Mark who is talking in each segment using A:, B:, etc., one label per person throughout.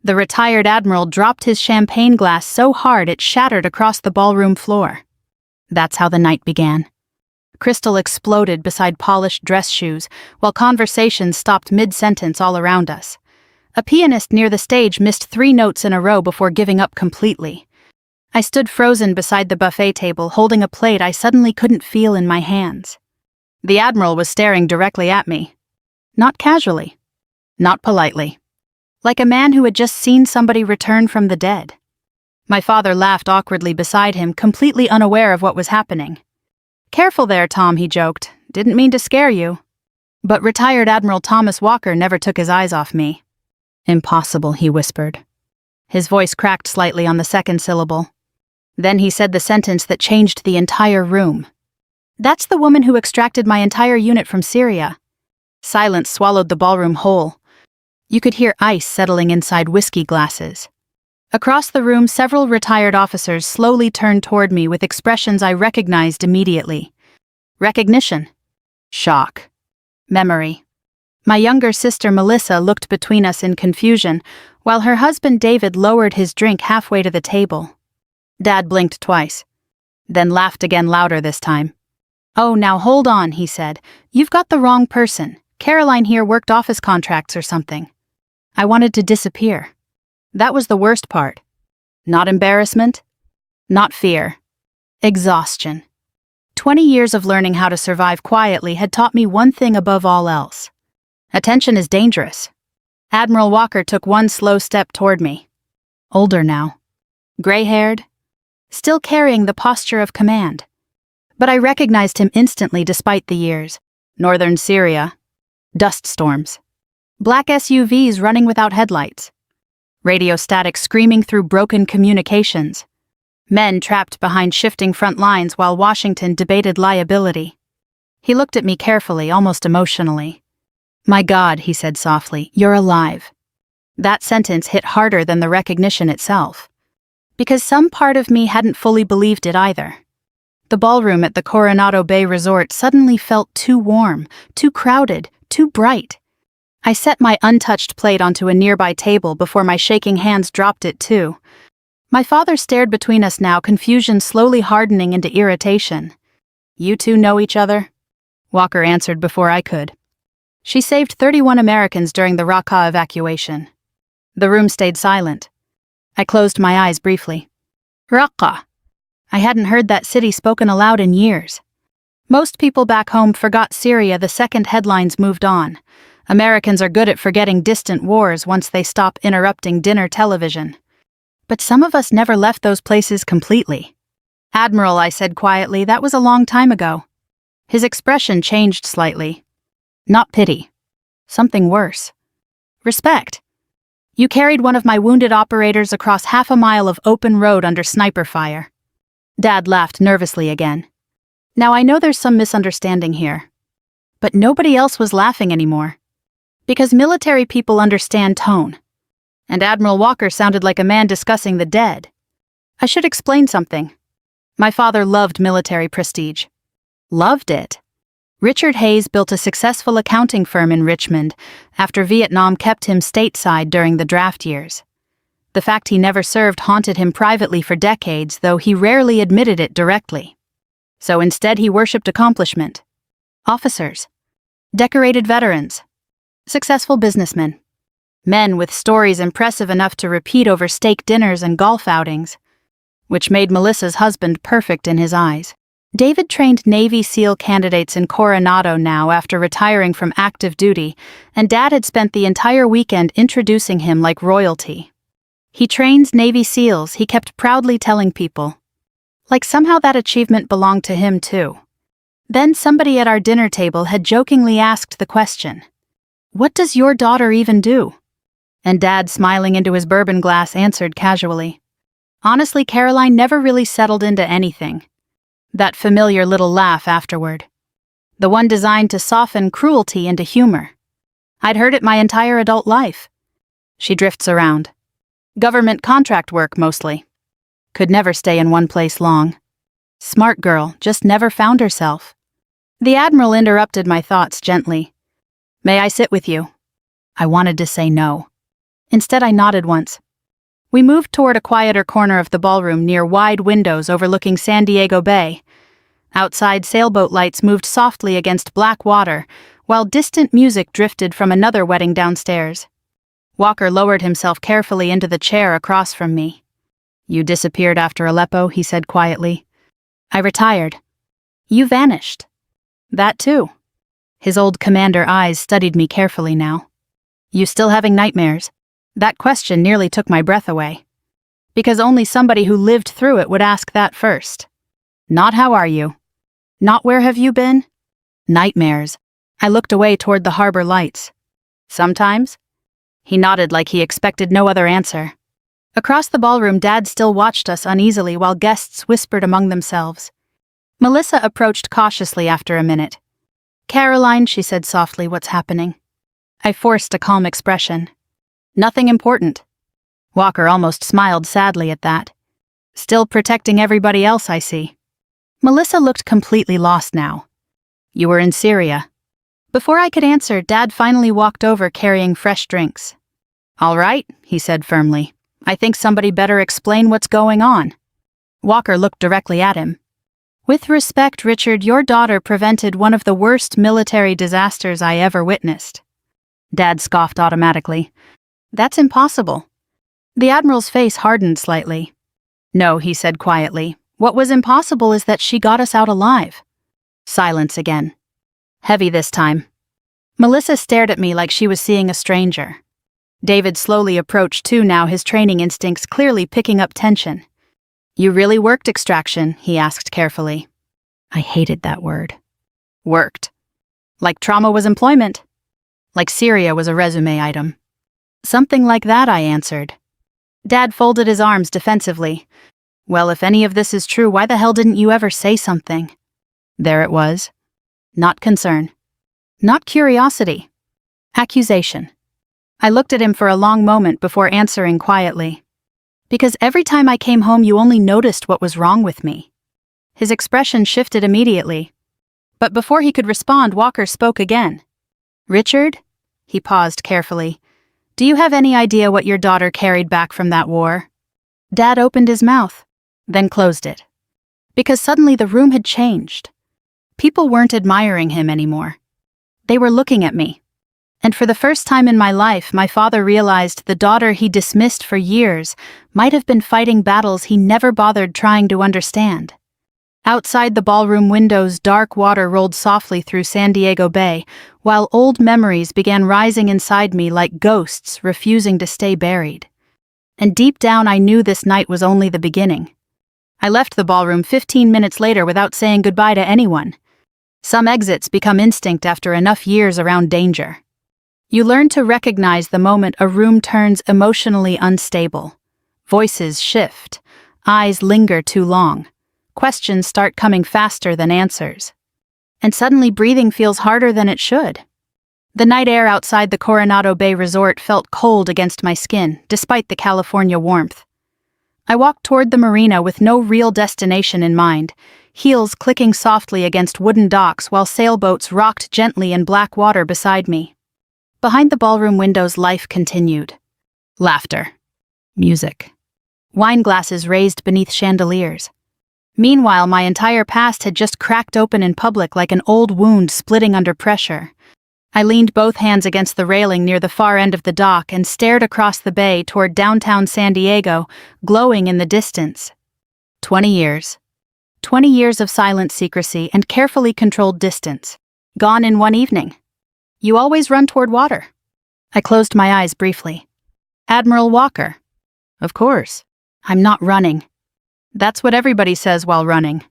A: The retired Admiral dropped his champagne glass so hard it shattered across the ballroom floor. That's how the night began. Crystal exploded beside polished dress shoes, while conversation stopped mid-sentence all around us. A pianist near the stage missed 3 notes in a row before giving up completely. I stood frozen beside the buffet table, holding a plate I suddenly couldn't feel in my hands. The Admiral was staring directly at me. Not casually. Not politely. Like a man who had just seen somebody return from the dead. My father laughed awkwardly beside him, completely unaware of what was happening. "Careful there, Tom," he joked. "Didn't mean to scare you." But retired Admiral Thomas Walker never took his eyes off me. "Impossible," he whispered. His voice cracked slightly on the second syllable. Then he said the sentence that changed the entire room. "That's the woman who extracted my entire unit from Syria." Silence swallowed the ballroom whole. You could hear ice settling inside whiskey glasses. Across the room, several retired officers slowly turned toward me with expressions I recognized immediately. Recognition. Shock. Memory. My younger sister Melissa looked between us in confusion, while her husband David lowered his drink halfway to the table. Dad blinked twice, then laughed again, louder this time. "Oh, now hold on," he said. "You've got the wrong person. Caroline here worked office contracts or something." I wanted to disappear. That was the worst part. Not embarrassment. Not fear. Exhaustion. 20 years of learning how to survive quietly had taught me one thing above all else. Attention is dangerous. Admiral Walker took one slow step toward me. Older now. Gray-haired. Still carrying the posture of command. But I recognized him instantly despite the years. Northern Syria. Dust storms. Black SUVs running without headlights. Radio static screaming through broken communications. Men trapped behind shifting front lines while Washington debated liability. He looked at me carefully, almost emotionally. "My God," he said softly, "you're alive." That sentence hit harder than the recognition itself. Because some part of me hadn't fully believed it either. The ballroom at the Coronado Bay Resort suddenly felt too warm, too crowded, too bright. I set my untouched plate onto a nearby table before my shaking hands dropped it too. My father stared between us now, confusion slowly hardening into irritation. "You two know each other?" Walker answered before I could. "She saved 31 Americans during the Raqqa evacuation." The room stayed silent. I closed my eyes briefly. Raqqa. I hadn't heard that city spoken aloud in years. Most people back home forgot Syria the second headlines moved on. Americans are good at forgetting distant wars once they stop interrupting dinner television. But some of us never left those places completely. "Admiral," I said quietly, "that was a long time ago." His expression changed slightly. Not pity. Something worse. Respect. "You carried one of my wounded operators across half a mile of open road under sniper fire." Dad laughed nervously again. Now I know there's some misunderstanding here. But nobody else was laughing anymore. Because military people understand tone. And Admiral Walker sounded like a man discussing the dead. I should explain something. My father loved military prestige. Loved it. Richard Hayes built a successful accounting firm in Richmond after Vietnam kept him stateside during the draft years. The fact he never served haunted him privately for decades, though he rarely admitted it directly. So instead he worshipped accomplishment. Officers. Decorated veterans. Successful businessmen. Men with stories impressive enough to repeat over steak dinners and golf outings. Which made Melissa's husband perfect in his eyes. David trained Navy SEAL candidates in Coronado now after retiring from active duty, and Dad had spent the entire weekend introducing him like royalty. He trains Navy SEALs, he kept proudly telling people. Like somehow that achievement belonged to him too. Then somebody at our dinner table had jokingly asked the question, "What does your daughter even do?" And Dad, smiling into his bourbon glass, answered casually, "Honestly, Caroline never really settled into anything." That familiar little laugh afterward. The one designed to soften cruelty into humor. I'd heard it my entire adult life. She drifts around. Government contract work, mostly. Could never stay in one place long. Smart girl, just never found herself. The Admiral interrupted my thoughts gently. "May I sit with you?" I wanted to say no. Instead, I nodded once. We moved toward a quieter corner of the ballroom near wide windows overlooking San Diego Bay. Outside, sailboat lights moved softly against black water, while distant music drifted from another wedding downstairs. Walker lowered himself carefully into the chair across from me. "You disappeared after Aleppo," he said quietly. I retired. "You vanished." "That too." His old commander eyes studied me carefully now. "You still having nightmares?" That question nearly took my breath away. Because only somebody who lived through it would ask that first. Not "how are you?" Not "where have you been?" Nightmares. I looked away toward the harbor lights. "Sometimes?" He nodded like he expected no other answer. Across the ballroom, Dad still watched us uneasily while guests whispered among themselves. Melissa approached cautiously after a minute. "Caroline," she said softly, "what's happening?" I forced a calm expression. "Nothing important." Walker almost smiled sadly at that. "Still protecting everybody else, I see." Melissa looked completely lost now. "You were in Syria." Before I could answer, Dad finally walked over carrying fresh drinks. "All right," he said firmly. "I think somebody better explain what's going on." Walker looked directly at him. "With respect, Richard, your daughter prevented one of the worst military disasters I ever witnessed." Dad scoffed automatically. "That's impossible." The Admiral's face hardened slightly. "No," he said quietly. "What was impossible is that she got us out alive." Silence again. Heavy this time. Melissa stared at me like she was seeing a stranger. David slowly approached too now, his training instincts clearly picking up tension. "You really worked extraction?" he asked carefully. I hated that word. Worked. Like trauma was employment. Like Syria was a resume item. "Something like that," I answered. Dad folded his arms defensively. "Well, if any of this is true, why the hell didn't you ever say something?" There it was. Not concern. Not curiosity. Accusation. I looked at him for a long moment before answering quietly. "Because every time I came home you only noticed what was wrong with me." His expression shifted immediately. But before he could respond, Walker spoke again. "Richard?" He paused carefully. "Do you have any idea what your daughter carried back from that war?" Dad opened his mouth, then closed it. Because suddenly the room had changed. People weren't admiring him anymore. They were looking at me. And for the first time in my life, my father realized the daughter he dismissed for years might have been fighting battles he never bothered trying to understand. Outside the ballroom windows, dark water rolled softly through San Diego Bay, while old memories began rising inside me like ghosts refusing to stay buried. And deep down I knew this night was only the beginning. I left the ballroom 15 minutes later without saying goodbye to anyone. Some exits become instinct after enough years around danger. You learn to recognize the moment a room turns emotionally unstable. Voices shift, eyes linger too long. Questions start coming faster than answers. And suddenly breathing feels harder than it should. The night air outside the Coronado Bay Resort felt cold against my skin, despite the California warmth. I walked toward the marina with no real destination in mind, heels clicking softly against wooden docks while sailboats rocked gently in black water beside me. Behind the ballroom windows, life continued. Laughter. Music. Wine glasses raised beneath chandeliers. Meanwhile, my entire past had just cracked open in public like an old wound splitting under pressure. I leaned both hands against the railing near the far end of the dock and stared across the bay toward downtown San Diego, glowing in the distance. 20 years. 20 years of silent secrecy and carefully controlled distance. Gone in one evening. You always run toward water. I closed my eyes briefly. Admiral Walker. Of course. I'm not running. That's what everybody says while running.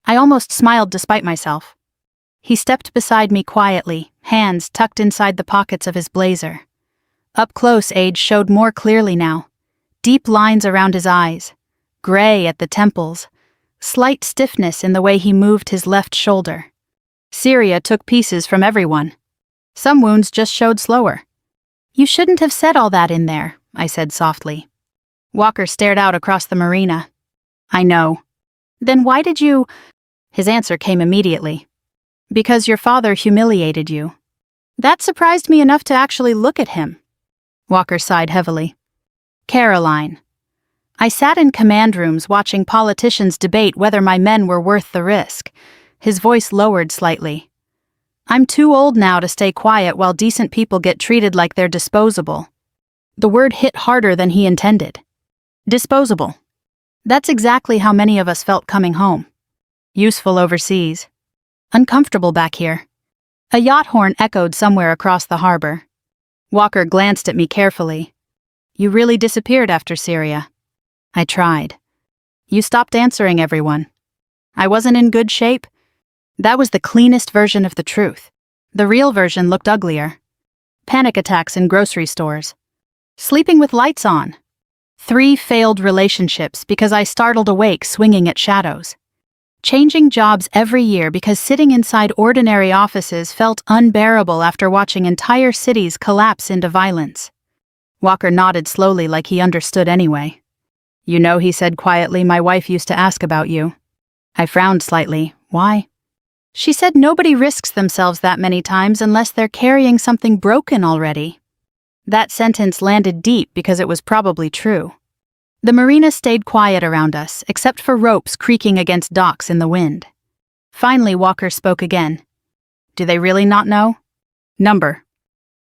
A: I almost smiled despite myself. He stepped beside me quietly, hands tucked inside the pockets of his blazer. Up close, age showed more clearly now. Deep lines around his eyes, gray at the temples, slight stiffness in the way he moved his left shoulder. Syria took pieces from everyone. Some wounds just showed slower. You shouldn't have said all that in there, I said softly. Walker stared out across the marina. I know. Then why did you... His answer came immediately. Because your father humiliated you. That surprised me enough to actually look at him. Walker sighed heavily. Caroline. I sat in command rooms watching politicians debate whether my men were worth the risk. His voice lowered slightly. I'm too old now to stay quiet while decent people get treated like they're disposable. The word hit harder than he intended. Disposable. That's exactly how many of us felt coming home. Useful overseas. Uncomfortable back here. A yacht horn echoed somewhere across the harbor. Walker glanced at me carefully. You really disappeared after Syria. I tried. You stopped answering everyone. I wasn't in good shape. That was the cleanest version of the truth. The real version looked uglier. Panic attacks in grocery stores. Sleeping with lights on. 3 failed relationships because I startled awake swinging at shadows. Changing jobs every year because sitting inside ordinary offices felt unbearable after watching entire cities collapse into violence. Walker nodded slowly like he understood anyway. You know, he said quietly, my wife used to ask about you. I frowned slightly. Why? She said nobody risks themselves that many times unless they're carrying something broken already. That sentence landed deep because it was probably true. The marina stayed quiet around us, except for ropes creaking against docks in the wind. Finally, Walker spoke again. Do they really not know? Number.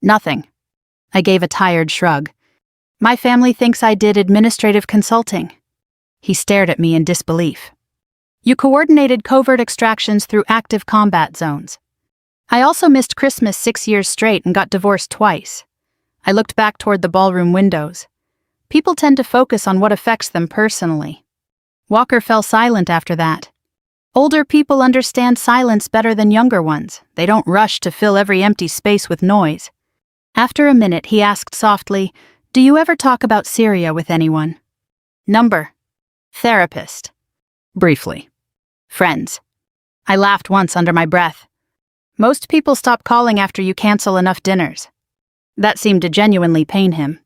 A: Nothing. I gave a tired shrug. My family thinks I did administrative consulting. He stared at me in disbelief. You coordinated covert extractions through active combat zones. I also missed Christmas 6 years straight and got divorced twice. I looked back toward the ballroom windows. People tend to focus on what affects them personally. Walker fell silent after that. Older people understand silence better than younger ones. They don't rush to fill every empty space with noise. After a minute, he asked softly, Do you ever talk about Syria with anyone? Number. Therapist. Briefly. Friends. I laughed once under my breath. Most people stop calling after you cancel enough dinners. That seemed to genuinely pain him.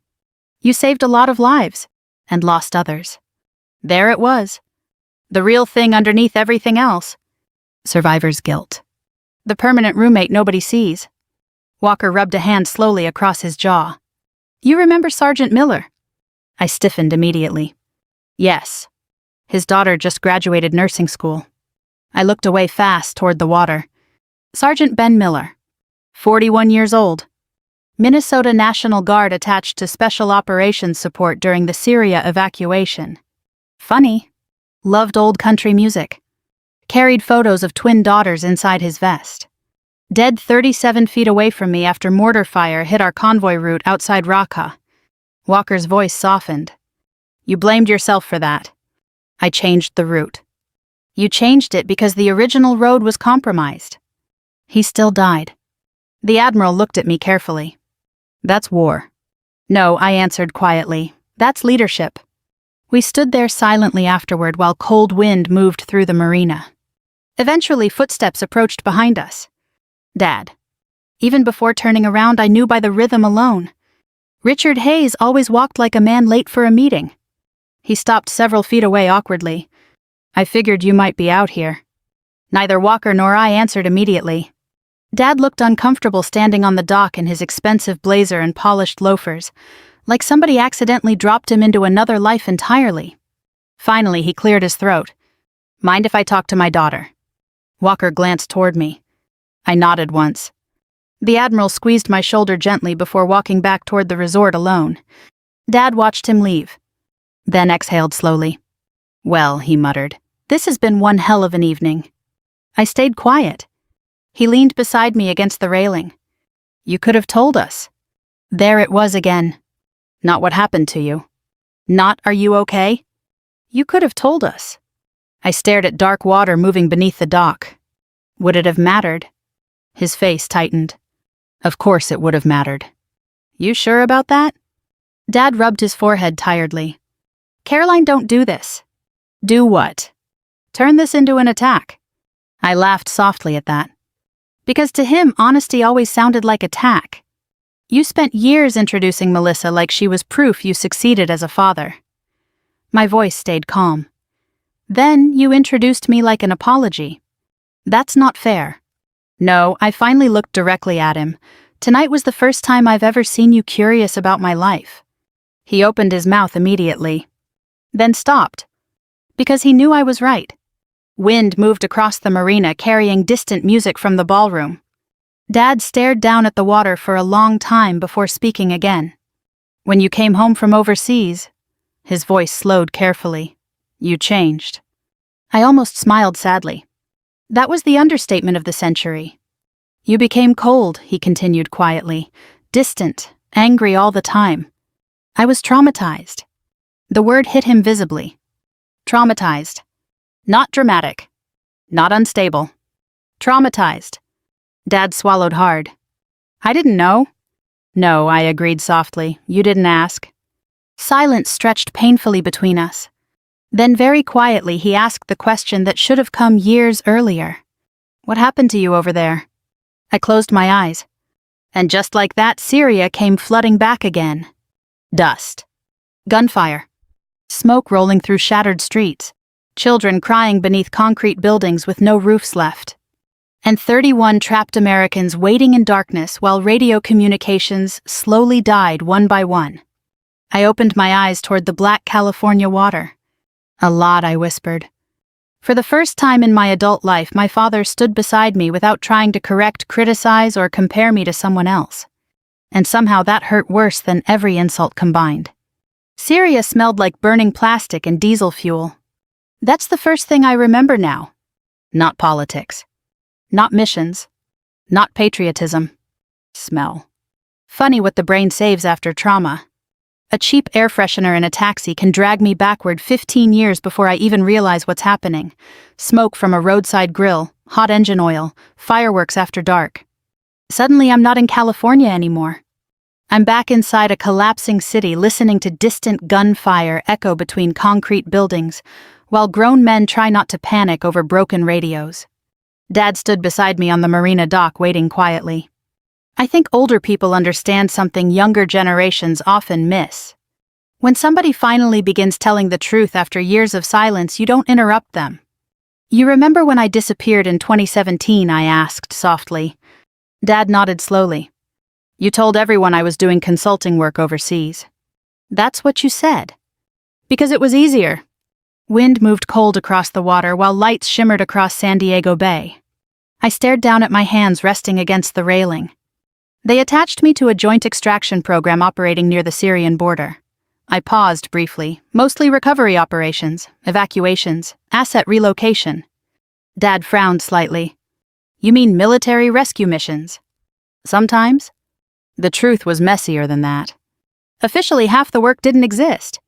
A: You saved a lot of lives, and lost others. There it was. The real thing underneath everything else. Survivor's guilt. The permanent roommate nobody sees. Walker rubbed a hand slowly across his jaw. You remember Sergeant Miller? I stiffened immediately. Yes. His daughter just graduated nursing school. I looked away fast toward the water. Sergeant Ben Miller. 41 years old. Minnesota National Guard attached to Special Operations support during the Syria evacuation. Funny. Loved old country music. Carried photos of twin daughters inside his vest. Dead 37 feet away from me after mortar fire hit our convoy route outside Raqqa. Walker's voice softened. You blamed yourself for that. I changed the route. You changed it because the original road was compromised. He still died. The Admiral looked at me carefully. That's war. No, I answered quietly. That's leadership. We stood there silently afterward while cold wind moved through the marina. Eventually, footsteps approached behind us. Dad. Even before turning around, I knew by the rhythm alone. Richard Hayes always walked like a man late for a meeting. He stopped several feet away awkwardly. I figured you might be out here. Neither Walker nor I answered immediately. Dad looked uncomfortable standing on the dock in his expensive blazer and polished loafers, like somebody accidentally dropped him into another life entirely. Finally, he cleared his throat. Mind if I talk to my daughter? Walker glanced toward me. I nodded once. The Admiral squeezed my shoulder gently before walking back toward the resort alone. Dad watched him leave. Then exhaled slowly. Well, he muttered, this has been one hell of an evening. I stayed quiet. He leaned beside me against the railing. You could have told us. There it was again. Not what happened to you. Not, are you okay? You could have told us. I stared at dark water moving beneath the dock. Would it have mattered? His face tightened. Of course it would have mattered. You sure about that? Dad rubbed his forehead tiredly. Caroline, don't do this. Do what? Turn this into an attack. I laughed softly at that. Because to him, honesty always sounded like attack. You spent years introducing Melissa like she was proof you succeeded as a father. My voice stayed calm. Then you introduced me like an apology. That's not fair. No, I finally looked directly at him, Tonight was the first time I've ever seen you curious about my life." He opened his mouth immediately, then stopped, because he knew I was right. Wind moved across the marina carrying distant music from the ballroom. Dad stared down at the water for a long time before speaking again. "When you came home from overseas," his voice slowed carefully, "you changed." I almost smiled sadly. That was the understatement of the century. "You became cold," he continued quietly, "distant, angry all the time. I was traumatized." The word hit him visibly. Traumatized. Not dramatic. Not unstable. Traumatized. Dad swallowed hard. "I didn't know." "No," I agreed softly. "You didn't ask." Silence stretched painfully between us. Then very quietly he asked the question that should have come years earlier. "What happened to you over there?" I closed my eyes. And just like that, Syria came flooding back again. Dust. Gunfire. Smoke rolling through shattered streets. Children crying beneath concrete buildings with no roofs left. And 31 trapped Americans waiting in darkness while radio communications slowly died one by one. I opened my eyes toward the black California water. "A lot," I whispered. For the first time in my adult life, my father stood beside me without trying to correct, criticize, or compare me to someone else. And somehow that hurt worse than every insult combined. Syria smelled like burning plastic and diesel fuel. That's the first thing I remember now. Not politics. Not missions. Not patriotism. Smell. Funny what the brain saves after trauma. A cheap air freshener in a taxi can drag me backward 15 years before I even realize what's happening. Smoke from a roadside grill, hot engine oil, fireworks after dark. Suddenly I'm not in California anymore. I'm back inside a collapsing city listening to distant gunfire echo between concrete buildings, while grown men try not to panic over broken radios. Dad stood beside me on the marina dock waiting quietly. I think older people understand something younger generations often miss. When somebody finally begins telling the truth after years of silence, you don't interrupt them. "You remember when I disappeared in 2017, I asked softly. Dad nodded slowly. "You told everyone I was doing consulting work overseas." "That's what you said." "Because it was easier." Wind moved cold across the water while lights shimmered across San Diego Bay. I stared down at my hands resting against the railing. They attached me to a joint extraction program operating near the Syrian border. I paused briefly, mostly recovery operations, evacuations, asset relocation. Dad frowned slightly. "You mean military rescue missions?" "Sometimes." The truth was messier than that. Officially, half the work didn't exist.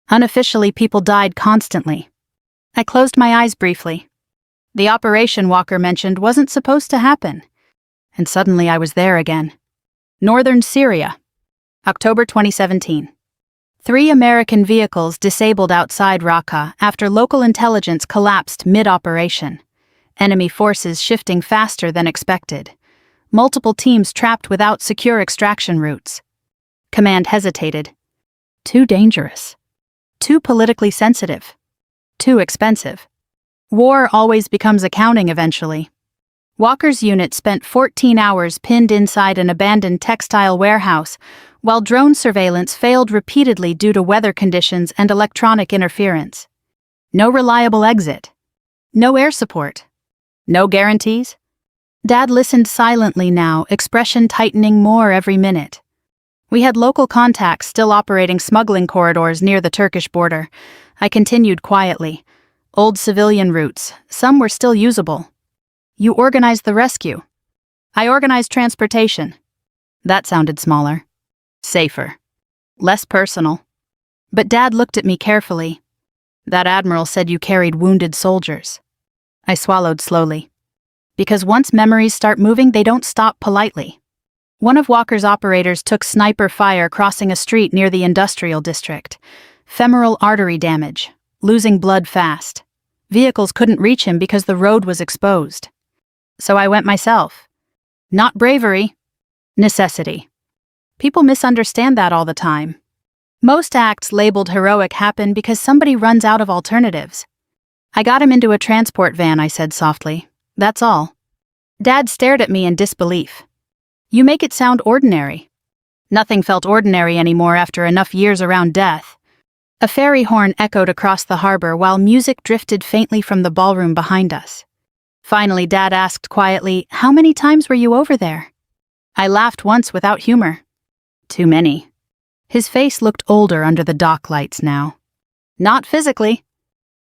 A: Unofficially, people died constantly. I closed my eyes briefly. The operation Walker mentioned wasn't supposed to happen. And suddenly I was there again. Northern Syria. October 2017. 3 American vehicles disabled outside Raqqa after local intelligence collapsed mid-operation. Enemy forces shifting faster than expected. Multiple teams trapped without secure extraction routes. Command hesitated. Too dangerous. Too politically sensitive. Too expensive. War always becomes accounting eventually. Walker's unit spent 14 hours pinned inside an abandoned textile warehouse, while drone surveillance failed repeatedly due to weather conditions and electronic interference. No reliable exit. No air support. No guarantees. Dad listened silently now, expression tightening more every minute. We had local contacts still operating smuggling corridors near the Turkish border. I continued quietly. Old civilian routes, some were still usable. "You organized the rescue." "I organized transportation." That sounded smaller. Safer. Less personal. But Dad looked at me carefully. "That Admiral said you carried wounded soldiers." I swallowed slowly. Because once memories start moving, they don't stop politely. One of Walker's operators took sniper fire crossing a street near the industrial district. Femoral artery damage. Losing blood fast. Vehicles couldn't reach him because the road was exposed. So I went myself. Not bravery. Necessity. People misunderstand that all the time. Most acts labeled heroic happen because somebody runs out of alternatives. "I got him into a transport van," I said softly. "That's all." Dad stared at me in disbelief. You make it sound ordinary. Nothing felt ordinary anymore after enough years around death. A ferry horn echoed across the harbor while music drifted faintly from the ballroom behind us. Finally, Dad asked quietly, "How many times were you over there?" I laughed once without humor. Too many. His face looked older under the dock lights now. Not physically.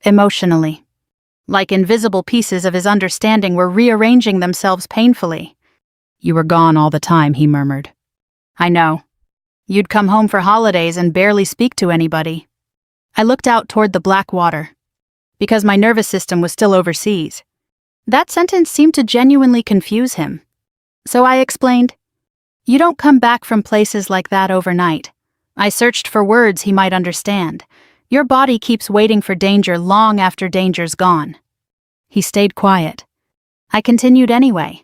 A: Emotionally. Like invisible pieces of his understanding were rearranging themselves painfully. "You were gone all the time," he murmured. "I know. You'd come home for holidays and barely speak to anybody." I looked out toward the black water. Because my nervous system was still overseas. That sentence seemed to genuinely confuse him. So I explained, "You don't come back from places like that overnight." I searched for words he might understand. "Your body keeps waiting for danger long after danger's gone." He stayed quiet. I continued anyway.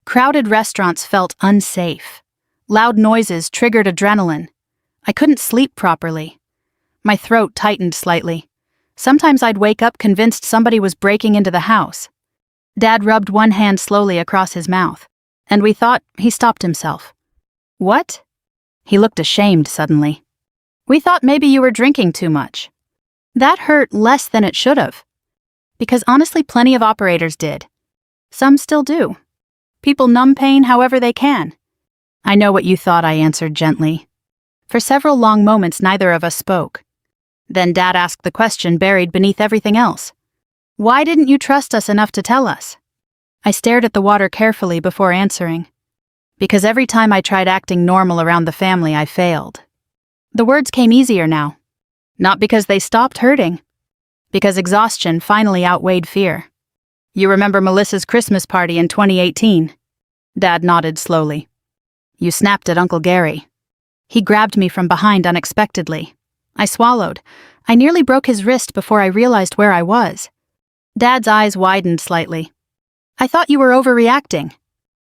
A: Crowded restaurants felt unsafe. Loud noises triggered adrenaline. I couldn't sleep properly. My throat tightened slightly. Sometimes I'd wake up convinced somebody was breaking into the house. Dad rubbed one hand slowly across his mouth, and we thought he stopped himself. "What?" He looked ashamed suddenly. "We thought maybe you were drinking too much." That hurt less than it should have. Because honestly, plenty of operators did. Some still do. People numb pain however they can. "I know what you thought," I answered gently. For several long moments, neither of us spoke. Then Dad asked the question buried beneath everything else. "Why didn't you trust us enough to tell us?" I stared at the water carefully before answering. Because every time I tried acting normal around the family, I failed. The words came easier now. Not because they stopped hurting. Because exhaustion finally outweighed fear. "You remember Melissa's Christmas party in 2018? Dad nodded slowly. "You snapped at Uncle Gary." He grabbed me from behind unexpectedly. I swallowed. I nearly broke his wrist before I realized where I was. Dad's eyes widened slightly. "I thought you were overreacting."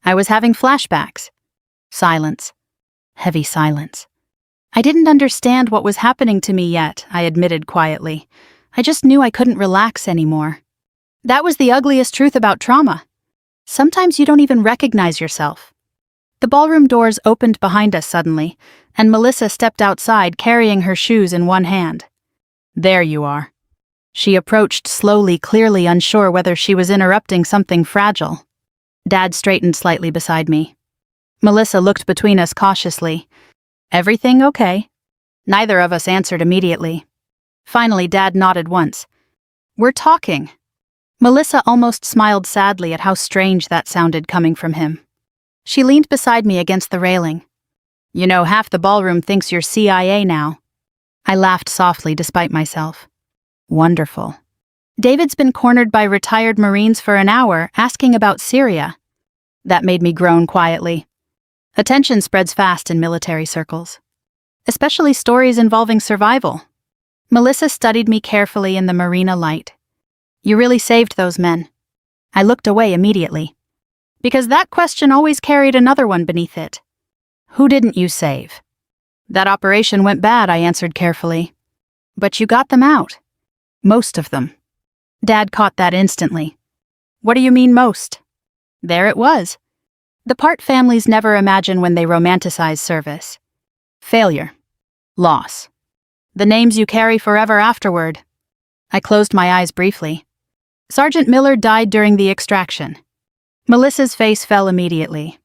A: "I was having flashbacks." Silence. Heavy silence. I didn't understand what was happening to me yet, I admitted quietly. I just knew I couldn't relax anymore. That was the ugliest truth about trauma. Sometimes you don't even recognize yourself. The ballroom doors opened behind us suddenly, and Melissa stepped outside carrying her shoes in one hand. "There you are." She approached slowly, clearly unsure whether she was interrupting something fragile. Dad straightened slightly beside me. Melissa looked between us cautiously. "Everything okay?" Neither of us answered immediately. Finally, Dad nodded once. "We're talking." Melissa almost smiled sadly at how strange that sounded coming from him. She leaned beside me against the railing. "You know, half the ballroom thinks you're CIA now." I laughed softly despite myself. "Wonderful." "David's been cornered by retired Marines for an hour asking about Syria." That made me groan quietly. Attention spreads fast in military circles. Especially stories involving survival. Melissa studied me carefully in the marina light. "You really saved those men." I looked away immediately. Because that question always carried another one beneath it. "Who didn't you save?" "That operation went bad," I answered carefully. "But you got them out." "Most of them." Dad caught that instantly. "What do you mean most?" There it was. The part families never imagine when they romanticize service. Failure. Loss. The names you carry forever afterward. I closed my eyes briefly. Sergeant Miller died during the extraction. Melissa's face fell immediately.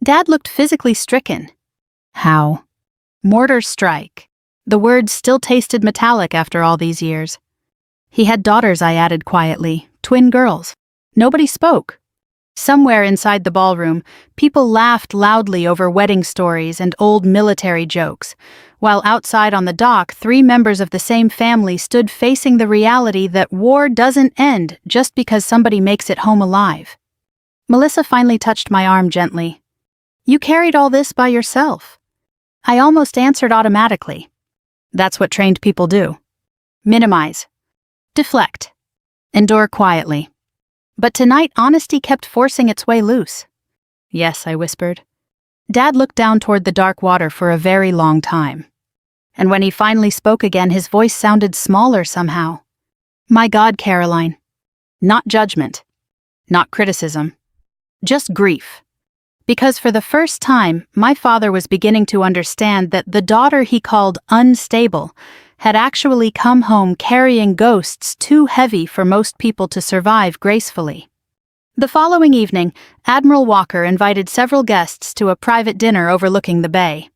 A: Dad looked physically stricken. "How?" "Mortar strike." The words still tasted metallic after all these years. "He had daughters," I added quietly. "Twin girls." Nobody spoke. Somewhere inside the ballroom, people laughed loudly over wedding stories and old military jokes, while outside on the dock, 3 members of the same family stood facing the reality that war doesn't end just because somebody makes it home alive. Melissa finally touched my arm gently. "You carried all this by yourself." I almost answered automatically. That's what trained people do. Minimize. Deflect. Endure quietly. But tonight, honesty kept forcing its way loose. "Yes," I whispered. Dad looked down toward the dark water for a very long time. And when he finally spoke again, his voice sounded smaller somehow. "My God, Caroline. Not judgment. Not criticism. Just grief. Because for the first time, my father was beginning to understand that the daughter he called unstable had actually come home carrying ghosts too heavy for most people to survive gracefully. The following evening, Admiral Walker invited several guests to a private dinner overlooking the bay.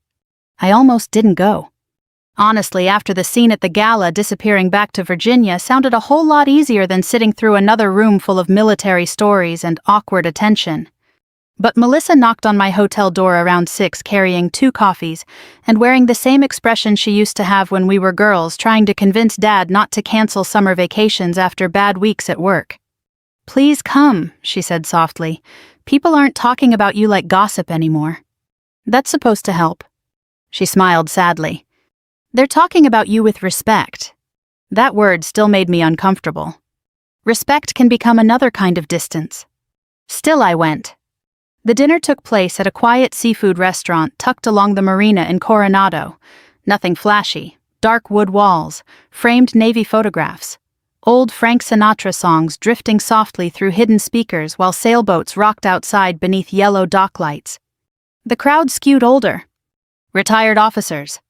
A: I almost didn't go. Honestly, after the scene at the gala, disappearing back to Virginia sounded a whole lot easier than sitting through another room full of military stories and awkward attention. But Melissa knocked on my hotel door around 6 carrying 2 coffees and wearing the same expression she used to have when we were girls, trying to convince Dad not to cancel summer vacations after bad weeks at work. "Please come," she said softly. "People aren't talking about you like gossip anymore." "That's supposed to help." She smiled sadly. "They're talking about you with respect." That word still made me uncomfortable. Respect can become another kind of distance. Still, I went. The dinner took place at a quiet seafood restaurant tucked along the marina in Coronado. Nothing flashy. Dark wood walls, framed Navy photographs, old Frank Sinatra songs drifting softly through hidden speakers while sailboats rocked outside beneath yellow dock lights. The crowd skewed older. Retired officers.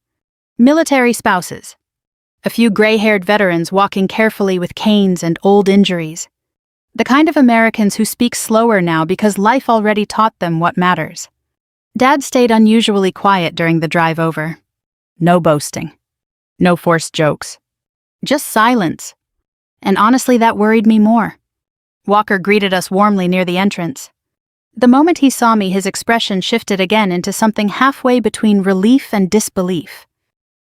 A: Military spouses. A few gray-haired veterans walking carefully with canes and old injuries. The kind of Americans who speak slower now because life already taught them what matters. Dad stayed unusually quiet during the drive over. No boasting. No forced jokes. Just silence. And honestly, that worried me more. Walker greeted us warmly near the entrance. The moment he saw me, his expression shifted again into something halfway between relief and disbelief.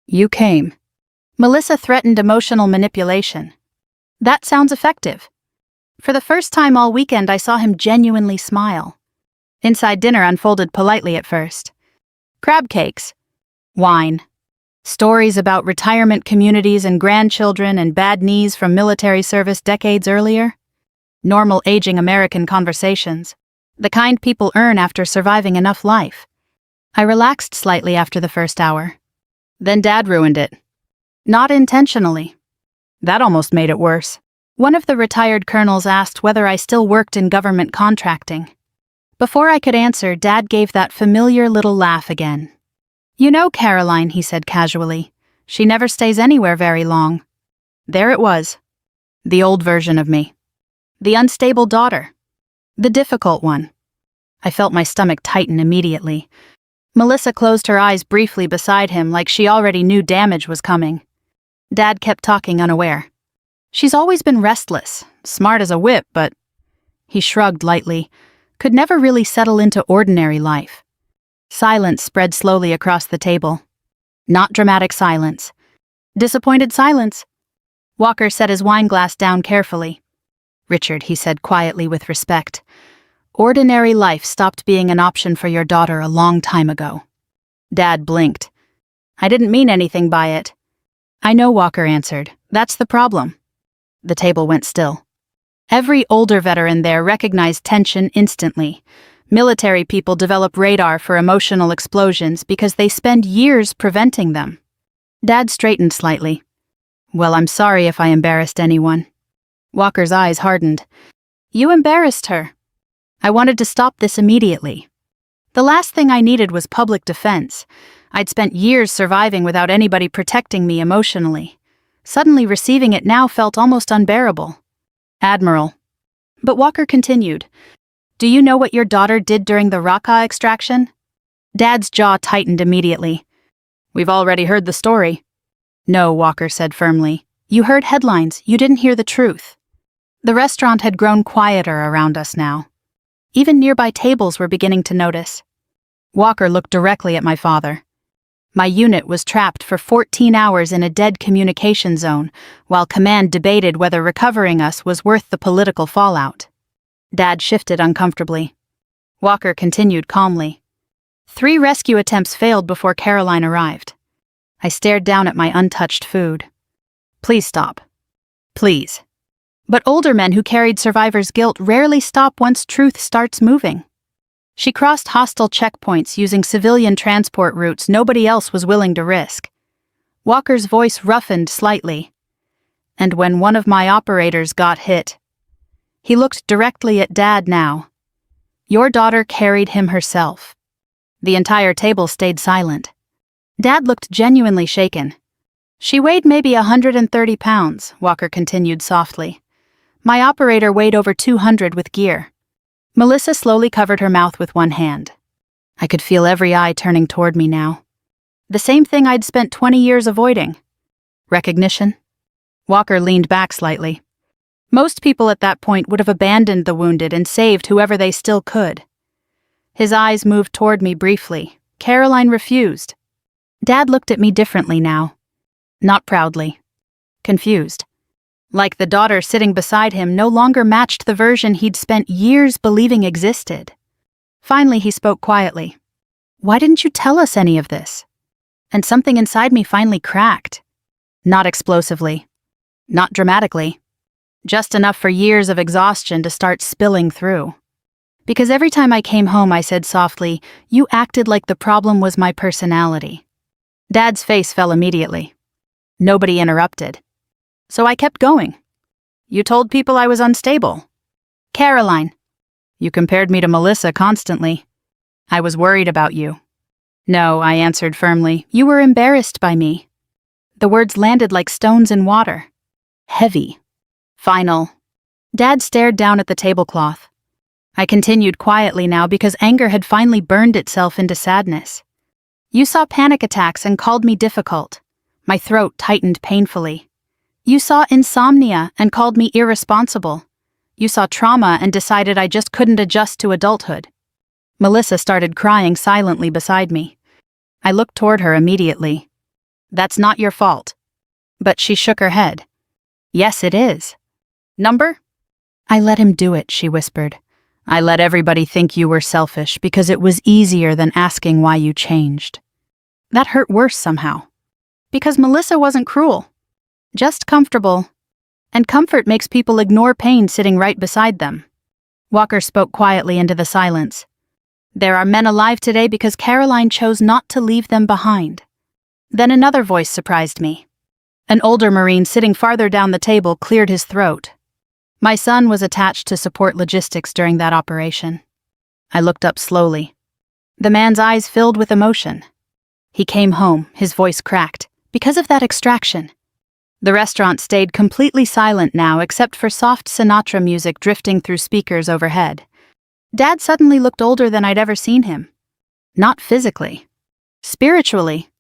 A: "You came." Melissa threatened emotional manipulation. That sounds effective. For the first time all weekend, I saw him genuinely smile. Inside dinner unfolded politely at first. Crab cakes. Wine. Stories about retirement communities and grandchildren and bad knees from military service decades earlier. Normal aging American conversations. The kind people earn after surviving enough life. I relaxed slightly after the first hour. Then Dad ruined it. Not intentionally. That almost made it worse. One of the retired colonels asked whether I still worked in government contracting. Before I could answer, Dad gave that familiar little laugh again. "You know, Caroline," he said casually, "she never stays anywhere very long." There it was. The old version of me. The unstable daughter. The difficult one. I felt my stomach tighten immediately. Melissa closed her eyes briefly beside him like she already knew damage was coming. Dad kept talking unaware. "She's always been restless, smart as a whip, but..." He shrugged lightly. "Could never really settle into ordinary life." Silence spread slowly across the table. Not dramatic silence. Disappointed silence. Walker set his wine glass down carefully. "Richard," he said quietly with respect, "ordinary life stopped being an option for your daughter a long time ago." Dad blinked. "I didn't mean anything by it." "I know," Walker answered. "That's the problem." The table went still. Every older veteran there recognized tension instantly. Military people develop radar for emotional explosions because they spend years preventing them. Dad straightened slightly. "Well, I'm sorry if I embarrassed anyone." Walker's eyes hardened. "You embarrassed her." I wanted to stop this immediately. The last thing I needed was public defense. I'd spent years surviving without anybody protecting me emotionally. Suddenly receiving it now felt almost unbearable. "Admiral." But Walker continued. "Do you know what your daughter did during the Raqqa extraction?" Dad's jaw tightened immediately. "We've already heard the story." "No," Walker said firmly. "You heard headlines, you didn't hear the truth." The restaurant had grown quieter around us now. Even nearby tables were beginning to notice. Walker looked directly at my father. My unit was trapped for 14 hours in a dead communication zone, while command debated whether recovering us was worth the political fallout. Dad shifted uncomfortably. Walker continued calmly. 3 rescue attempts failed before Caroline arrived. I stared down at my untouched food. "Please stop. Please." But older men who carried survivor's guilt rarely stop once truth starts moving. She crossed hostile checkpoints using civilian transport routes nobody else was willing to risk. Walker's voice roughened slightly. "And when one of my operators got hit..." He looked directly at Dad now. Your daughter carried him herself." The entire table stayed silent. Dad looked genuinely shaken. "She weighed maybe 130 pounds, Walker continued softly. "My operator weighed over 200 with gear." Melissa slowly covered her mouth with one hand. I could feel every eye turning toward me now. The same thing I'd spent 20 years avoiding. Recognition? Walker leaned back slightly. Most people at that point would have abandoned the wounded and saved whoever they still could. His eyes moved toward me briefly. Caroline refused. Dad looked at me differently now. Not proudly. Confused. Like the daughter sitting beside him no longer matched the version he'd spent years believing existed. Finally, he spoke quietly. "Why didn't you tell us any of this?" And something inside me finally cracked. Not explosively. Not dramatically. Just enough for years of exhaustion to start spilling through. Because every time I came home, I said softly, "You acted like the problem was my personality." Dad's face fell immediately. Nobody interrupted. So I kept going. "You told people I was unstable." "Caroline." "You compared me to Melissa constantly." "I was worried about you." "No," I answered firmly. "You were embarrassed by me." The words landed like stones in water. Heavy. Final. Dad stared down at the tablecloth. I continued quietly now because anger had finally burned itself into sadness. "You saw panic attacks and called me difficult." My throat tightened painfully. "You saw insomnia and called me irresponsible. You saw trauma and decided I just couldn't adjust to adulthood." Melissa started crying silently beside me. I looked toward her immediately. "That's not your fault." But she shook her head. "Yes, it is." "Number?" "I let him do it," she whispered. "I let everybody think you were selfish because it was easier than asking why you changed." That hurt worse somehow. Because Melissa wasn't cruel. Just comfortable. And comfort makes people ignore pain sitting right beside them. Walker spoke quietly into the silence. "There are men alive today because Caroline chose not to leave them behind." Then another voice surprised me. An older Marine sitting farther down the table cleared his throat. My son was attached to support logistics during that operation. I looked up slowly. The man's eyes filled with emotion. He came home, his voice cracked, because of that extraction. The restaurant stayed completely silent now except for soft Sinatra music drifting through speakers overhead. Dad suddenly looked older than I'd ever seen him. Not physically. Spiritually.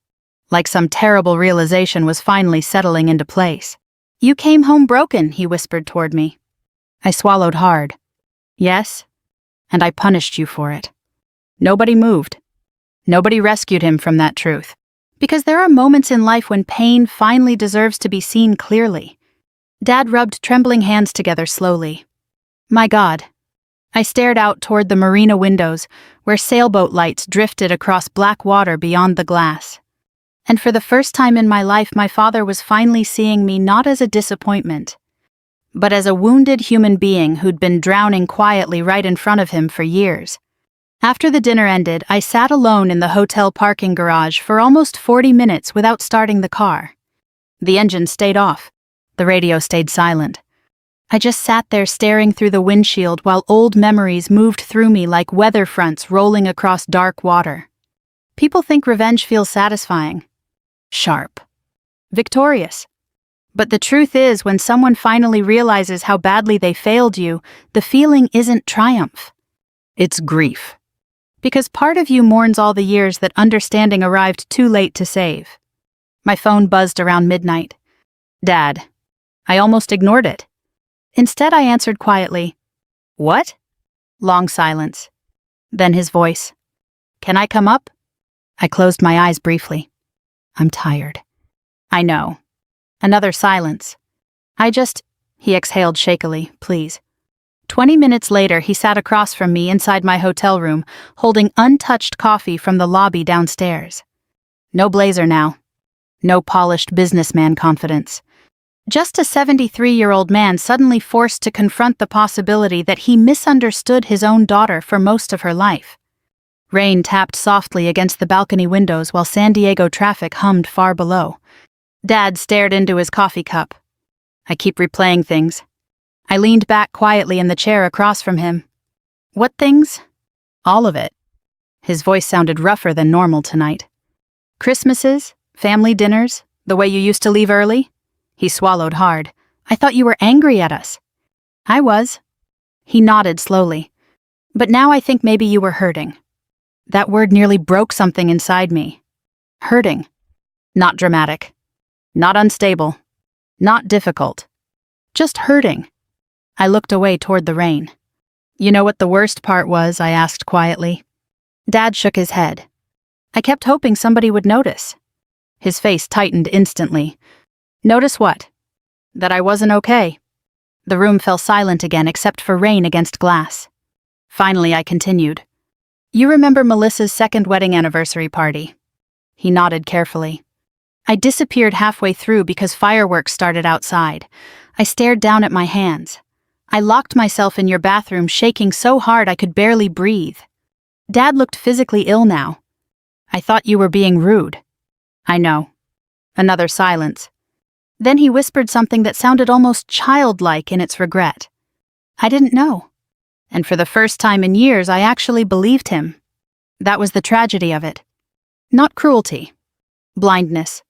A: Like some terrible realization was finally settling into place. "You came home broken," he whispered toward me. I swallowed hard. "Yes, and I punished you for it." Nobody moved. Nobody rescued him from that truth. Because there are moments in life when pain finally deserves to be seen clearly. Dad rubbed trembling hands together slowly. "My God." I stared out toward the marina windows, where sailboat lights drifted across black water beyond the glass. And for the first time in my life, my father was finally seeing me not as a disappointment, but as a wounded human being who'd been drowning quietly right in front of him for years. After the dinner ended, I sat alone in the hotel parking garage for almost 40 minutes without starting the car. The engine stayed off. The radio stayed silent. I just sat there staring through the windshield while old memories moved through me like weather fronts rolling across dark water. People think revenge feels satisfying. Sharp. Victorious. But the truth is, when someone finally realizes how badly they failed you, the feeling isn't triumph. It's grief. Because part of you mourns all the years that understanding arrived too late to save. My phone buzzed around midnight. "Dad." I almost ignored it. Instead, I answered quietly, "What?" Long silence. Then his voice. "Can I come up?" I closed my eyes briefly. "I'm tired." "I know." Another silence. He exhaled shakily, "Please." 20 minutes later, he sat across from me inside my hotel room, holding untouched coffee from the lobby downstairs. No blazer now. No polished businessman confidence. Just a 73-year-old man suddenly forced to confront the possibility that he misunderstood his own daughter for most of her life. Rain tapped softly against the balcony windows while San Diego traffic hummed far below. Dad stared into his coffee cup. I keep replaying things. I leaned back quietly in the chair across from him. "What things?" All of it. His voice sounded rougher than normal tonight. Christmases? Family dinners? The way you used to leave early? He swallowed hard. I thought you were angry at us. I was. He nodded slowly. But now I think maybe you were hurting. That word nearly broke something inside me. Hurting. Not dramatic. Not unstable. Not difficult. Just hurting. I looked away toward the rain. You know what the worst part was? I asked quietly. Dad shook his head. I kept hoping somebody would notice. His face tightened instantly. Notice what? That I wasn't okay. The room fell silent again except for rain against glass. Finally, I continued. You remember Melissa's second wedding anniversary party? He nodded carefully. I disappeared halfway through because fireworks started outside. I stared down at my hands. I locked myself in your bathroom, shaking so hard I could barely breathe. Dad looked physically ill now. I thought you were being rude. I know. Another silence. Then he whispered something that sounded almost childlike in its regret. I didn't know. And for the first time in years, I actually believed him. That was the tragedy of it. Not cruelty. Blindness.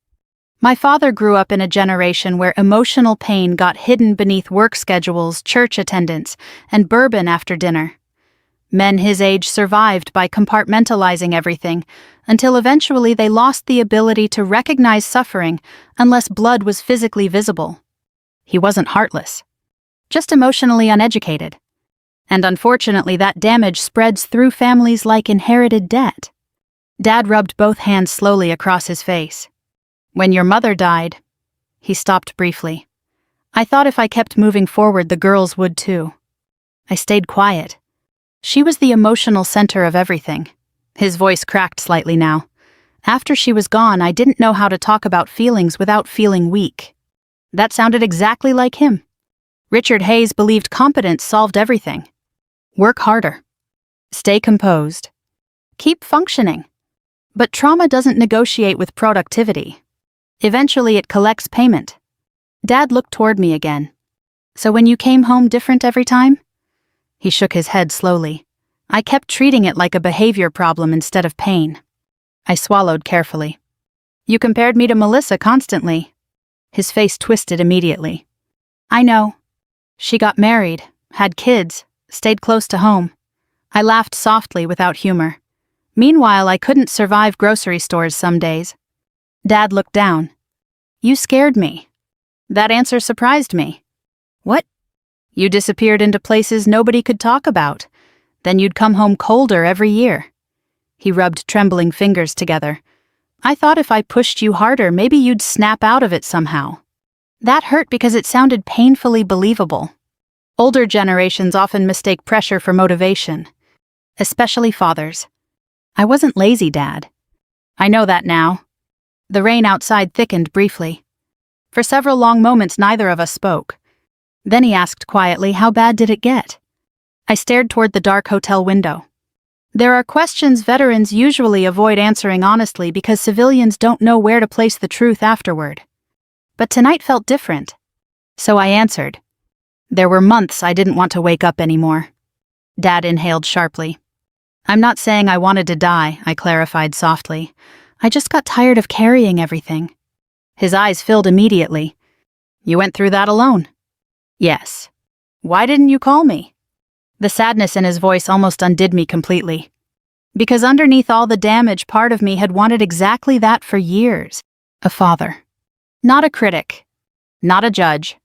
A: My father grew up in a generation where emotional pain got hidden beneath work schedules, church attendance, and bourbon after dinner. Men his age survived by compartmentalizing everything, until eventually they lost the ability to recognize suffering unless blood was physically visible. He wasn't heartless, just emotionally uneducated. And unfortunately, that damage spreads through families like inherited debt. Dad rubbed both hands slowly across his face. When your mother died, he stopped briefly. I thought if I kept moving forward, the girls would too. I stayed quiet. She was the emotional center of everything. His voice cracked slightly now. After she was gone, I didn't know how to talk about feelings without feeling weak. That sounded exactly like him. Richard Hayes believed competence solved everything. Work harder. Stay composed. Keep functioning. But trauma doesn't negotiate with productivity. Eventually, it collects payment. Dad looked toward me again. So when you came home different every time? He shook his head slowly. I kept treating it like a behavior problem instead of pain. I swallowed carefully. You compared me to Melissa constantly. His face twisted immediately. I know. She got married, had kids, stayed close to home. I laughed softly without humor. Meanwhile, I couldn't survive grocery stores some days. Dad looked down. You scared me. That answer surprised me. What? You disappeared into places nobody could talk about. Then you'd come home colder every year. He rubbed trembling fingers together. I thought if I pushed you harder, maybe you'd snap out of it somehow. That hurt because it sounded painfully believable. Older generations often mistake pressure for motivation, especially fathers. I wasn't lazy, Dad. I know that now. The rain outside thickened briefly. For several long moments, neither of us spoke. Then he asked quietly, how bad did it get? I stared toward the dark hotel window. There are questions veterans usually avoid answering honestly because civilians don't know where to place the truth afterward. But tonight felt different. So I answered. There were months I didn't want to wake up anymore. Dad inhaled sharply. I'm not saying I wanted to die, I clarified softly. I just got tired of carrying everything. His eyes filled immediately. You went through that alone? Yes. Why didn't you call me? The sadness in his voice almost undid me completely. Because underneath all the damage, part of me had wanted exactly that for years. A father. Not a critic. Not a judge.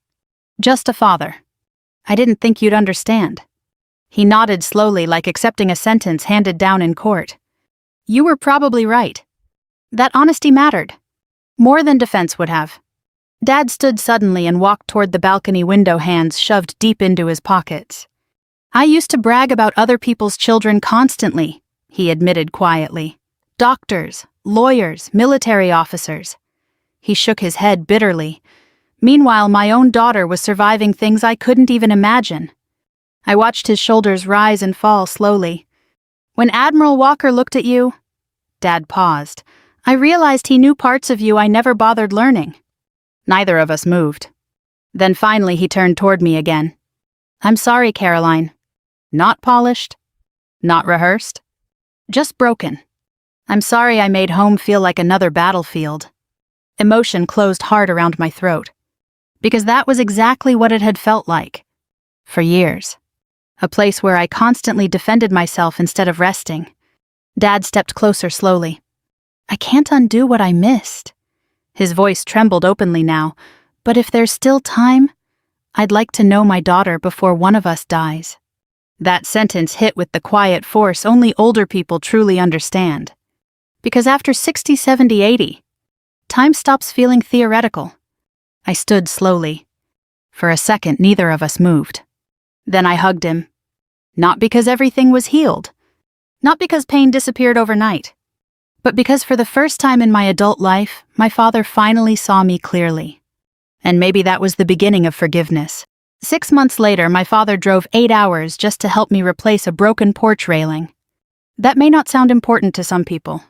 A: Just a father. I didn't think you'd understand. He nodded slowly, like accepting a sentence handed down in court. You were probably right. That honesty mattered. More than defense would have. Dad stood suddenly and walked toward the balcony window, hands shoved deep into his pockets. I used to brag about other people's children constantly, he admitted quietly. Doctors, lawyers, military officers. He shook his head bitterly. Meanwhile, my own daughter was surviving things I couldn't even imagine. I watched his shoulders rise and fall slowly. When Admiral Walker looked at you, Dad paused. I realized he knew parts of you I never bothered learning. Neither of us moved. Then finally he turned toward me again. I'm sorry, Caroline. Not polished. Not rehearsed? Just broken. I'm sorry I made home feel like another battlefield. Emotion closed hard around my throat. Because that was exactly what it had felt like. For years. A place where I constantly defended myself instead of resting. Dad stepped closer slowly. I can't undo what I missed. His voice trembled openly now, but if there's still time, I'd like to know my daughter before one of us dies. That sentence hit with the quiet force only older people truly understand. Because after 60, 70, 80, time stops feeling theoretical. I stood slowly. For a second, neither of us moved. Then I hugged him. Not because everything was healed. Not because pain disappeared overnight. But because for the first time in my adult life, my father finally saw me clearly. And maybe that was the beginning of forgiveness. 6 months later, my father drove 8 hours just to help me replace a broken porch railing. That may not sound important to some people.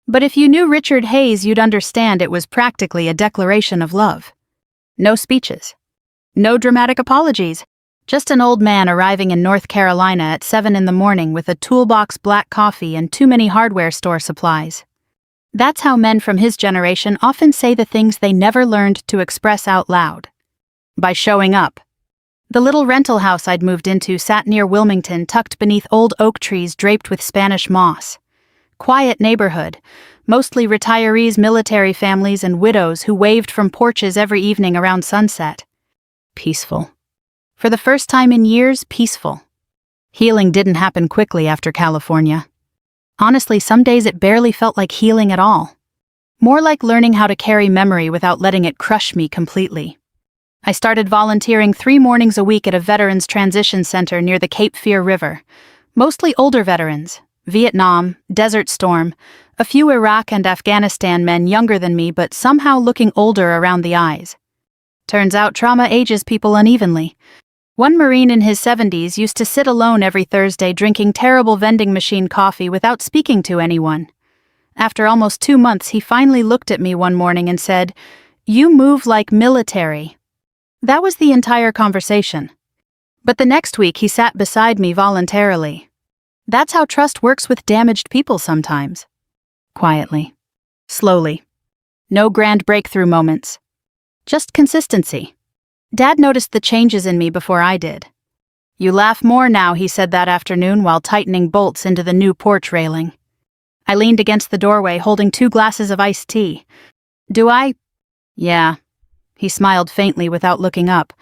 A: But if you knew Richard Hayes, you'd understand it was practically a declaration of love. No speeches. No dramatic apologies. Just an old man arriving in North Carolina at 7 in the morning with a toolbox black coffee and too many hardware store supplies. That's how men from his generation often say the things they never learned to express out loud. By showing up. The little rental house I'd moved into sat near Wilmington, tucked beneath old oak trees draped with Spanish moss. Quiet neighborhood, mostly retirees, military families, and widows who waved from porches every evening around sunset. Peaceful. For the first time in years, peaceful. Healing didn't happen quickly after California. Honestly, some days it barely felt like healing at all. More like learning how to carry memory without letting it crush me completely. I started volunteering 3 mornings a week at a veterans transition center near the Cape Fear River. Mostly older veterans. Vietnam, Desert Storm, a few Iraq and Afghanistan men younger than me but somehow looking older around the eyes. Turns out trauma ages people unevenly. One Marine in his 70s used to sit alone every Thursday drinking terrible vending machine coffee without speaking to anyone. After almost 2 months, he finally looked at me one morning and said, "You move like military." That was the entire conversation. But the next week he sat beside me voluntarily. That's how trust works with damaged people sometimes. Quietly. Slowly. No grand breakthrough moments. Just consistency. Dad noticed the changes in me before I did. "You laugh more now," he said that afternoon while tightening bolts into the new porch railing. I leaned against the doorway holding 2 glasses of iced tea. "Do I?" "Yeah." He smiled faintly without looking up.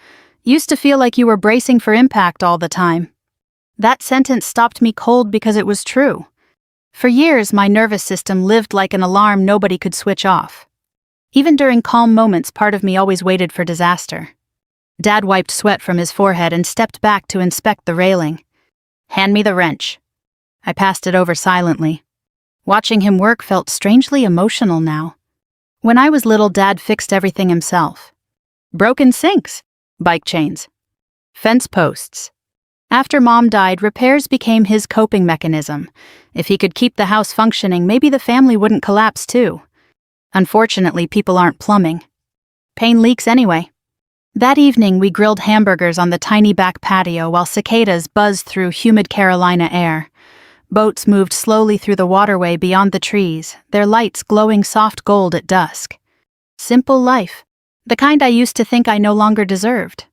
A: "Used to feel like you were bracing for impact all the time." That sentence stopped me cold because it was true. For years, my nervous system lived like an alarm nobody could switch off. Even during calm moments, part of me always waited for disaster. Dad wiped sweat from his forehead and stepped back to inspect the railing. "Hand me the wrench." I passed it over silently. Watching him work felt strangely emotional now. When I was little, Dad fixed everything himself. Broken sinks, bike chains, fence posts. After Mom died, repairs became his coping mechanism. If he could keep the house functioning, maybe the family wouldn't collapse too. Unfortunately, people aren't plumbing. Pain leaks anyway. That evening, we grilled hamburgers on the tiny back patio while cicadas buzzed through humid Carolina air. Boats moved slowly through the waterway beyond the trees, their lights glowing soft gold at dusk. Simple life. The kind I used to think I no longer deserved.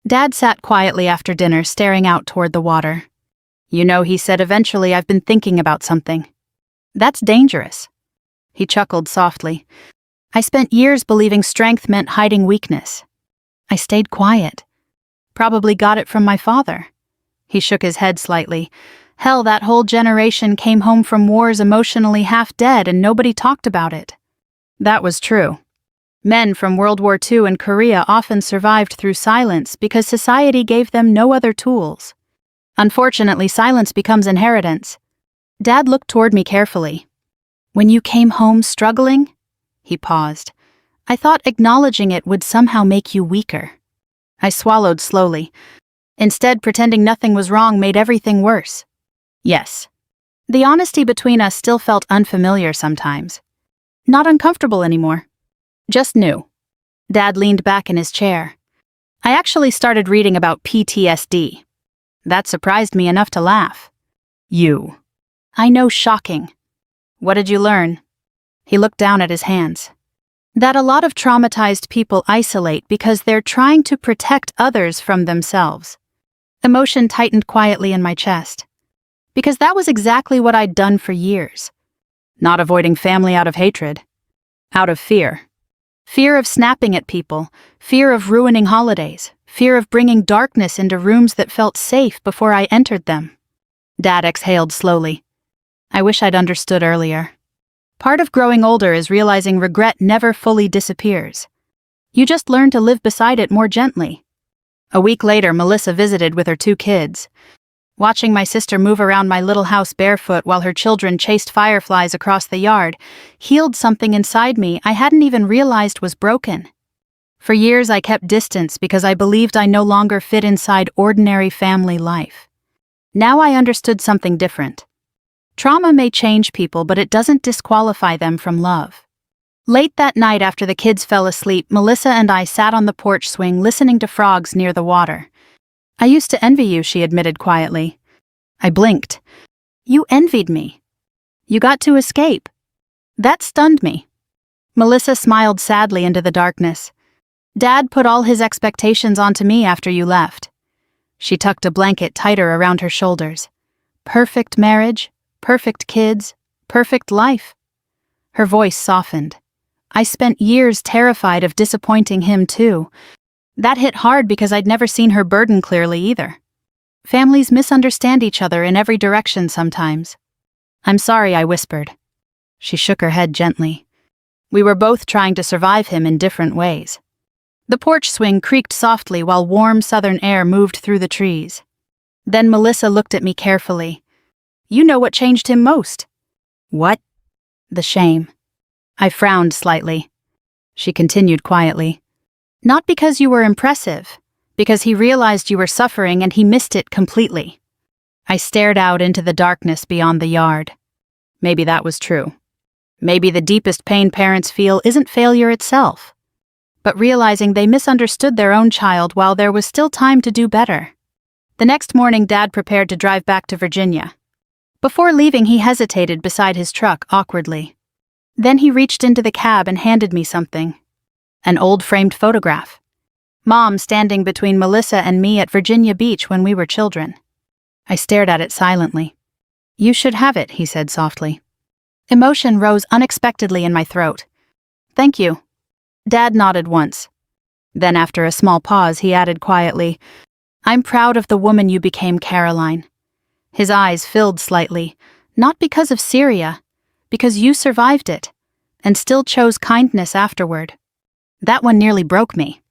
A: Dad sat quietly after dinner, staring out toward the water. "You know," he said eventually, "I've been thinking about something. That's dangerous." He chuckled softly. "I spent years believing strength meant hiding weakness. I stayed quiet. Probably got it from my father." He shook his head slightly. "Hell, that whole generation came home from wars emotionally half dead and nobody talked about it." That was true. Men from World War II and Korea often survived through silence because society gave them no other tools. Unfortunately, silence becomes inheritance. Dad looked toward me carefully. "When you came home struggling?" He paused. "I thought acknowledging it would somehow make you weaker." I swallowed slowly. Instead, pretending nothing was wrong made everything worse. Yes. The honesty between us still felt unfamiliar sometimes. Not uncomfortable anymore. Just new. Dad leaned back in his chair. "I actually started reading about PTSD. That surprised me enough to laugh." You. I know, shocking. What did you learn? He looked down at his hands. That a lot of traumatized people isolate because they're trying to protect others from themselves. Emotion tightened quietly in my chest. Because that was exactly what I'd done for years. Not avoiding family out of hatred. Out of fear. Fear of snapping at people, fear of ruining holidays, fear of bringing darkness into rooms that felt safe before I entered them. Dad exhaled slowly. I wish I'd understood earlier. Part of growing older is realizing regret never fully disappears. You just learn to live beside it more gently. A week later, Melissa visited with her 2 kids. Watching my sister move around my little house barefoot while her children chased fireflies across the yard healed something inside me I hadn't even realized was broken. For years I kept distance because I believed I no longer fit inside ordinary family life. Now I understood something different. Trauma may change people, but it doesn't disqualify them from love. Late that night after the kids fell asleep, Melissa and I sat on the porch swing listening to frogs near the water. I used to envy you, she admitted quietly. I blinked. You envied me. You got to escape. That stunned me. Melissa smiled sadly into the darkness. Dad put all his expectations onto me after you left. She tucked a blanket tighter around her shoulders. Perfect marriage, perfect kids, perfect life. Her voice softened. I spent years terrified of disappointing him too. That hit hard because I'd never seen her burden clearly either. Families misunderstand each other in every direction sometimes. I'm sorry, I whispered. She shook her head gently. We were both trying to survive him in different ways. The porch swing creaked softly while warm southern air moved through the trees. Then Melissa looked at me carefully. You know what changed him most. What? The shame. I frowned slightly. She continued quietly. Not because you were impressive, because he realized you were suffering and he missed it completely. I stared out into the darkness beyond the yard. Maybe that was true. Maybe the deepest pain parents feel isn't failure itself, but realizing they misunderstood their own child while there was still time to do better. The next morning, Dad prepared to drive back to Virginia. Before leaving, he hesitated beside his truck awkwardly. Then he reached into the cab and handed me something. An old framed photograph. Mom standing between Melissa and me at Virginia Beach when we were children. I stared at it silently. You should have it, he said softly. Emotion rose unexpectedly in my throat. Thank you. Dad nodded once. Then after a small pause, he added quietly, I'm proud of the woman you became, Caroline. His eyes filled slightly, not because of Syria, because you survived it, and still chose kindness afterward. That one nearly broke me.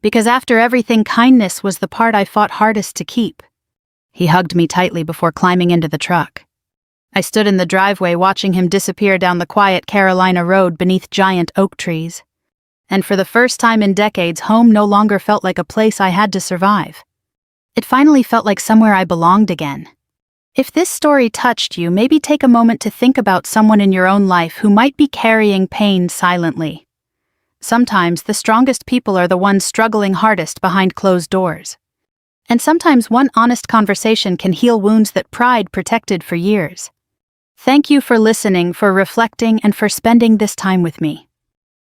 A: Because after everything, kindness was the part I fought hardest to keep. He hugged me tightly before climbing into the truck. I stood in the driveway watching him disappear down the quiet Carolina road beneath giant oak trees. And for the first time in decades, home no longer felt like a place I had to survive. It finally felt like somewhere I belonged again. If this story touched you, maybe take a moment to think about someone in your own life who might be carrying pain silently. Sometimes the strongest people are the ones struggling hardest behind closed doors. And sometimes one honest conversation can heal wounds that pride protected for years. Thank you for listening, for reflecting, and for spending this time with me.